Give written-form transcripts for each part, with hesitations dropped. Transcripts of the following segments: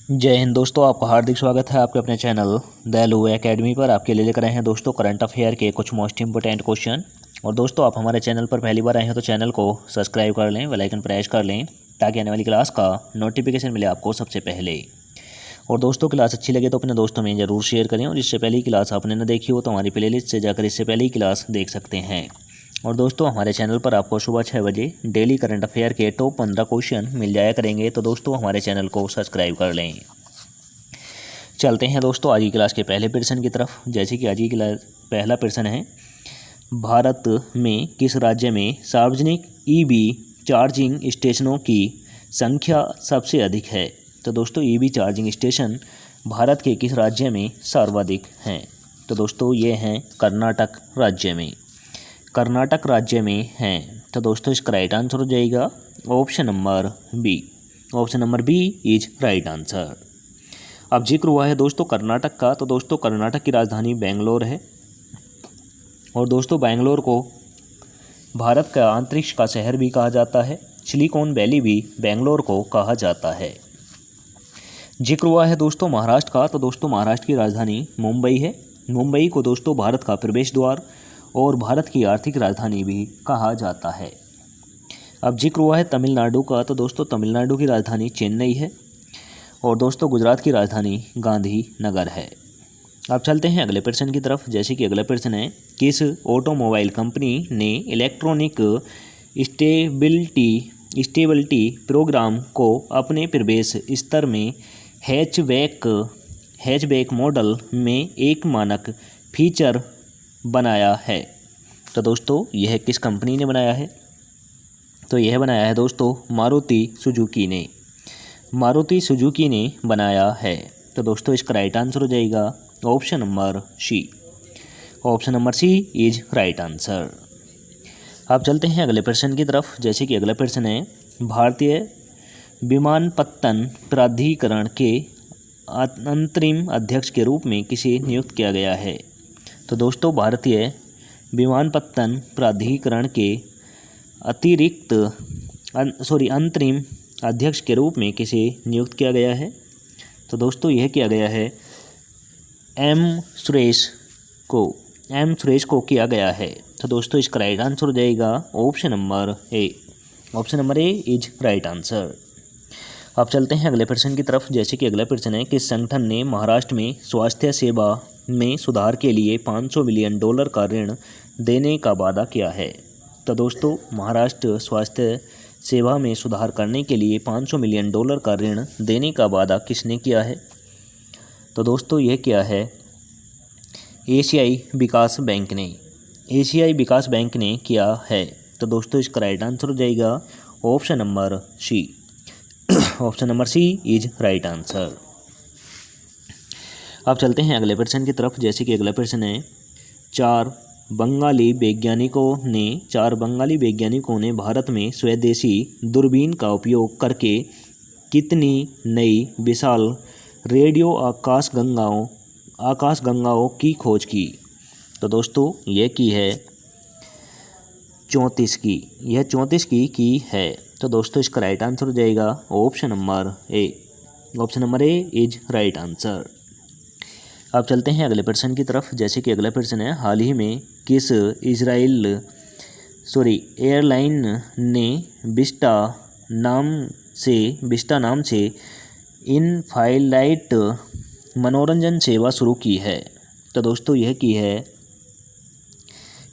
जय हिंद दोस्तों, आपका हार्दिक स्वागत है आपके अपने चैनल दयालु एकेडमी पर। आपके लिए लेकर आए हैं दोस्तों करंट अफेयर के कुछ मोस्ट इंपोर्टेंट क्वेश्चन। और दोस्तों, आप हमारे चैनल पर पहली बार आए हैं तो चैनल को सब्सक्राइब कर लें, बेल आइकन प्रेस कर लें ताकि आने वाली क्लास का नोटिफिकेशन मिले आपको सबसे पहले। और दोस्तों, क्लास अच्छी लगे तो अपने दोस्तों में ज़रूर शेयर करें। और इससे पहले क्लास आपने न देखी हो तो हमारी प्लेलिस्ट से जाकर इससे पहले ही क्लास देख सकते हैं। और दोस्तों, हमारे चैनल पर आपको सुबह 6 बजे डेली करंट अफेयर के टॉप 15 क्वेश्चन मिल जाया करेंगे। तो दोस्तों, हमारे चैनल को सब्सक्राइब कर लें। चलते हैं दोस्तों आज की क्लास के पहले प्रश्न की तरफ। जैसे कि आज की क्लास पहला प्रश्न है, भारत में किस राज्य में सार्वजनिक ईवी चार्जिंग स्टेशनों की संख्या सबसे अधिक है? तो दोस्तों, ईवी चार्जिंग स्टेशन भारत के किस राज्य में सर्वाधिक हैं? तो दोस्तों, ये हैं कर्नाटक राज्य में। कर्नाटक राज्य में हैं। तो दोस्तों, इसका राइट आंसर हो जाएगा option number B. Option number B is right answer. अब जिक्र हुआ है दोस्तों कर्नाटक का, तो दोस्तों कर्नाटक की राजधानी बेंगलोर है। और दोस्तों, बेंगलोर को भारत का अंतरिक्ष का शहर भी कहा जाता है। सिलिकॉन वैली भी बेंगलोर को कहा जाता है। जिक्र हुआ है दोस्तों महाराष्ट्र का, तो दोस्तों महाराष्ट्र की राजधानी मुंबई है। मुंबई को दोस्तों भारत का प्रवेश द्वार और भारत की आर्थिक राजधानी भी कहा जाता है। अब जिक्र हुआ है तमिलनाडु का, तो दोस्तों तमिलनाडु की राजधानी चेन्नई है। और दोस्तों गुजरात की राजधानी गांधी नगर है। अब चलते हैं अगले प्रश्न की तरफ। जैसे कि अगला प्रश्न है, किस ऑटोमोबाइल कंपनी ने इलेक्ट्रॉनिक स्टेबिलिटी प्रोग्राम को अपने प्रवेश स्तर में हैचबैक मॉडल में एक मानक फीचर बनाया है? तो दोस्तों, यह किस कंपनी ने बनाया है? तो यह बनाया है दोस्तों मारुति सुजुकी ने बनाया है। तो दोस्तों, इसका राइट आंसर हो जाएगा option number C. Option number C is right answer. अब चलते हैं अगले प्रश्न की तरफ। जैसे कि अगला प्रश्न है, भारतीय विमानपत्तन प्राधिकरण के अंतरिम अध्यक्ष के रूप में किसे नियुक्त किया गया है? तो दोस्तों, भारतीय विमानपत्तन प्राधिकरण के अंतरिम अध्यक्ष के रूप में किसे नियुक्त किया गया है? तो दोस्तों, यह किया गया है एम सुरेश को किया गया है। तो दोस्तों, इसका राइट आंसर हो जाएगा option number A. Option number A is right answer. अब चलते हैं अगले प्रश्न की तरफ। जैसे कि अगला प्रश्न है, किस संगठन ने महाराष्ट्र में स्वास्थ्य सेवा में सुधार के लिए $500 मिलियन का ऋण देने का वादा किया है? तो दोस्तों, महाराष्ट्र स्वास्थ्य सेवा में सुधार करने के लिए $500 मिलियन का ऋण देने का वादा किसने किया है? तो दोस्तों, यह किया है एशियाई विकास बैंक ने किया है। तो दोस्तों, इसका राइट आंसर हो जाएगा option number C. Option number C is right answer. अब चलते हैं अगले प्रश्न की तरफ। जैसे कि अगला प्रश्न है, चार बंगाली वैज्ञानिकों ने भारत में स्वदेशी दूरबीन का उपयोग करके कितनी नई विशाल रेडियो आकाशगंगाओं की खोज की? तो दोस्तों, यह की है 34 की। यह 34 की है। तो दोस्तों, इसका राइट आंसर हो जाएगा option number A. Option number A is right answer. अब चलते हैं अगले प्रश्न की तरफ। जैसे कि अगला प्रश्न है, हाल ही में किस एयरलाइन ने विस्टा नाम से इन फ्लाइट मनोरंजन सेवा शुरू की है? तो दोस्तों, यह की है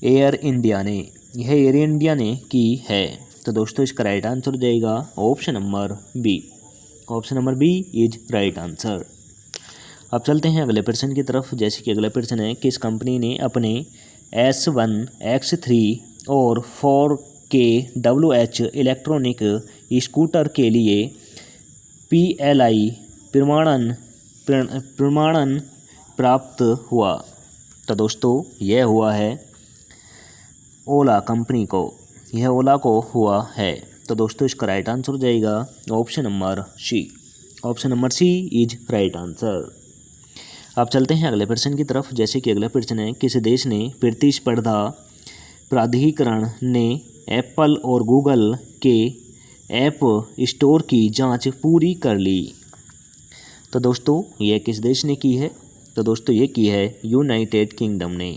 एयर इंडिया ने की है। तो दोस्तों, इसका राइट आंसर हो जाएगा option number B. Option number B is right answer. अब चलते हैं अगले प्रश्न की तरफ। जैसे कि अगला प्रश्न है, किस कंपनी ने अपने S1 X3 और 4KWH इलेक्ट्रॉनिक स्कूटर के लिए PLI प्रमाणन प्राप्त हुआ? तो दोस्तों, यह हुआ है ओला कंपनी को। यह ओला को हुआ है। तो दोस्तों, इसका राइट आंसर हो जाएगा option number C. Option number C is right answer. अब चलते हैं अगले प्रश्न की तरफ। जैसे कि अगला प्रश्न है, किस देश ने प्रतिस्पर्धा प्राधिकरण ने एप्पल और गूगल के ऐप स्टोर की जांच पूरी कर ली? तो दोस्तों ये किस देश ने की है? तो दोस्तों ये की है यूनाइटेड किंगडम ने।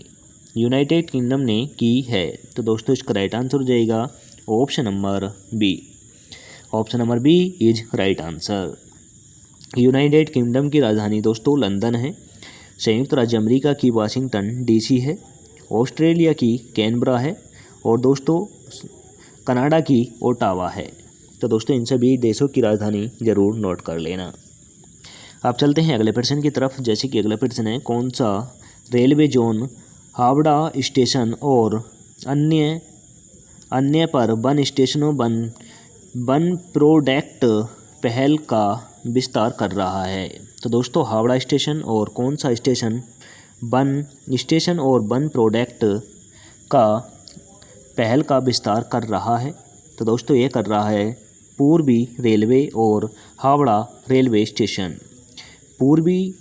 यूनाइटेड किंगडम ने की है। तो दोस्तों इसका राइट आंसर हो जाएगा option number B. Option number B is right answer. United Kingdom की राजधानी दोस्तों लंदन है। संयुक्त राज्य अमेरिका की वाशिंगटन डीसी है। ऑस्ट्रेलिया की कैनबरा है। और दोस्तों कनाडा की ओटावा है। तो दोस्तों इन सभी देशों की राजधानी ज़रूर नोट कर लेना। अब चलते हैं अगले प्रश्न की तरफ। जैसे कि अगला प्रश्न है, कौन सा रेलवे जोन हावड़ा स्टेशन और अन्य पर वन स्टेशनों वन प्रोडक्ट पहल का विस्तार कर रहा है? तो दोस्तों हावड़ा स्टेशन और कौन सा स्टेशन वन प्रोडक्ट का पहल का विस्तार कर रहा है? तो दोस्तों ये कर रहा है पूर्वी रेलवे और हावड़ा रेलवे स्टेशन। पूर्वी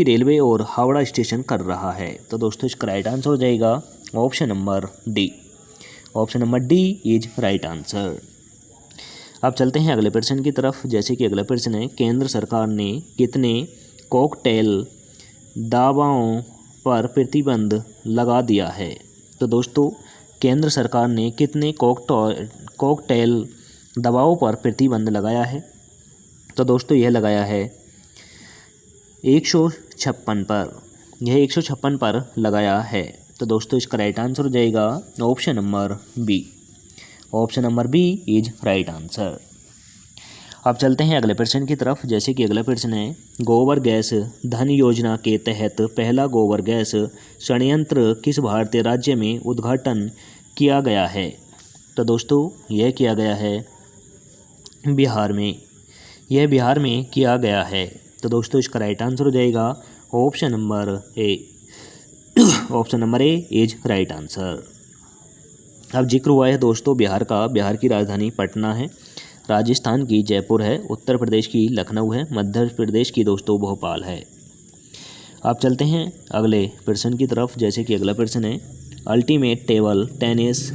रेलवे और हावड़ा स्टेशन कर रहा है। तो दोस्तों इसका राइट आंसर हो जाएगा option number D. Option number D is right answer. अब चलते हैं अगले प्रश्न की तरफ। जैसे कि अगला प्रश्न है, केंद्र सरकार ने कितने कॉकटेल दवाओं पर प्रतिबंध लगा दिया है? तो दोस्तों केंद्र सरकार ने कितने कॉकटेल दवाओं पर प्रतिबंध लगाया है? तो दोस्तों यह लगाया है 156 पर। यह 156 पर लगाया है। तो दोस्तों इसका राइट आंसर हो जाएगा option number B. Option number B is right answer. अब चलते हैं अगले प्रश्न की तरफ। जैसे कि अगला प्रश्न है, गोबर गैस धन योजना के तहत पहला गोबर गैस संयंत्र किस भारतीय राज्य में उद्घाटन किया गया है? तो दोस्तों यह किया गया है बिहार में। यह बिहार में किया गया है। तो दोस्तों इसका राइट आंसर हो जाएगा option number A. Option number A is right answer. अब जिक्र हुआ है दोस्तों बिहार का। बिहार की राजधानी पटना है। राजस्थान की जयपुर है। उत्तर प्रदेश की लखनऊ है। मध्य प्रदेश की दोस्तों भोपाल है। अब चलते हैं अगले प्रश्न की तरफ। जैसे कि अगला प्रश्न है, अल्टीमेट टेबल टेनिस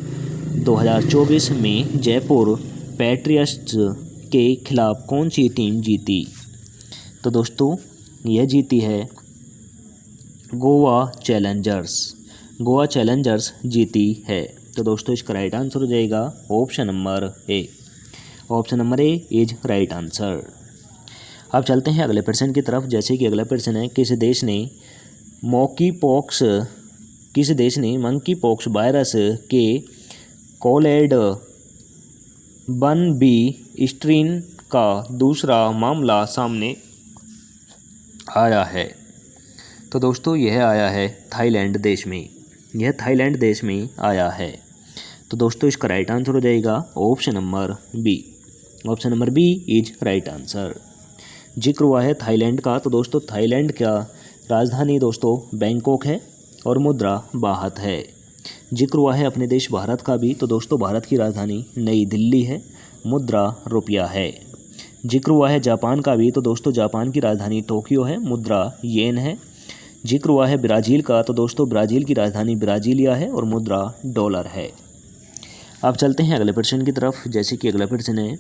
2024 में जयपुर पैट्रियट्स के खिलाफ कौन सी टीम जीती? तो दोस्तों यह जीती है गोवा चैलेंजर्स। गोवा चैलेंजर्स जीती है। तो दोस्तों इसका राइट आंसर हो जाएगा option number A. Option number A is right answer. अब चलते हैं अगले प्रश्न की तरफ। जैसे कि अगला प्रश्न है, किस देश ने मंकी पॉक्स वायरस के कोलेड 1B स्ट्रेन का दूसरा मामला सामने आया है? तो दोस्तों यह आया है थाईलैंड देश में। यह थाईलैंड देश में आया है। तो दोस्तों इसका राइट आंसर हो जाएगा option number B. Option number B is right answer. जिक्र हुआ है थाईलैंड का। तो दोस्तों थाईलैंड का राजधानी दोस्तों बैंकॉक है और मुद्रा बाहत है। जिक्र हुआ है अपने देश भारत का भी। तो दोस्तों भारत की राजधानी नई दिल्ली है। मुद्रा रुपया है। जिक्र हुआ है जापान का भी। तो दोस्तों जापान की राजधानी टोक्यो है। मुद्रा येन है। जिक्र हुआ है ब्राज़ील का। तो दोस्तों ब्राज़ील की राजधानी ब्राज़ीलिया है और मुद्रा डॉलर है। अब चलते हैं अगले प्रश्न की तरफ। जैसे कि अगला प्रश्न है,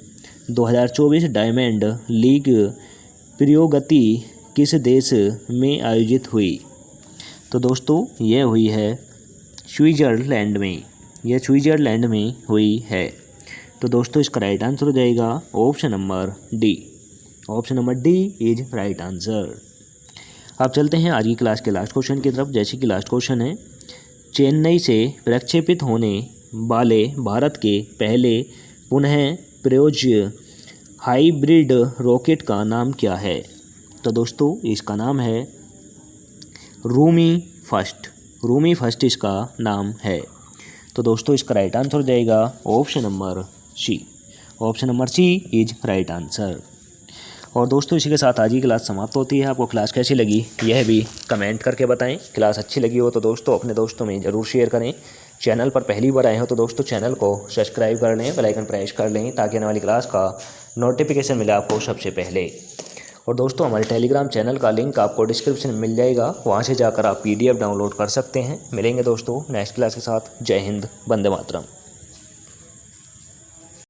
2024 डायमंड लीग प्रियोगति किस देश में आयोजित हुई? तो दोस्तों यह हुई है स्विट्ज़रलैंड में। यह स्विट्ज़रलैंड में हुई है। तो दोस्तों इसका राइट आंसर हो जाएगा option number D. Option number D is right answer. अब चलते हैं आज की क्लास के लास्ट क्वेश्चन की तरफ। जैसे कि लास्ट क्वेश्चन है, चेन्नई से प्रक्षेपित होने वाले भारत के पहले पुनः प्रयोज्य हाइब्रिड रॉकेट का नाम क्या है? तो दोस्तों इसका नाम है रूमी फर्स्ट। रूमी फर्स्ट इसका नाम है। तो दोस्तों इसका राइट आंसर हो जाएगा option number C. Option number C is right answer. और दोस्तों इसी के साथ आज की क्लास समाप्त होती है। आपको क्लास कैसी लगी यह भी कमेंट करके बताएं। क्लास अच्छी लगी हो तो दोस्तों अपने दोस्तों में ज़रूर शेयर करें। चैनल पर पहली बार आए हो तो दोस्तों चैनल को सब्सक्राइब कर लें, बेल आइकन प्रेस कर लें ताकि आने वाली क्लास का नोटिफिकेशन मिले आपको सबसे पहले। और दोस्तों हमारे टेलीग्राम चैनल का लिंक आपको डिस्क्रिप्शन में मिल जाएगा। वहाँ से जाकर आप PDF डाउनलोड कर सकते हैं। मिलेंगे दोस्तों नेक्स्ट क्लास के साथ। जय हिंद, वंदे मातरम।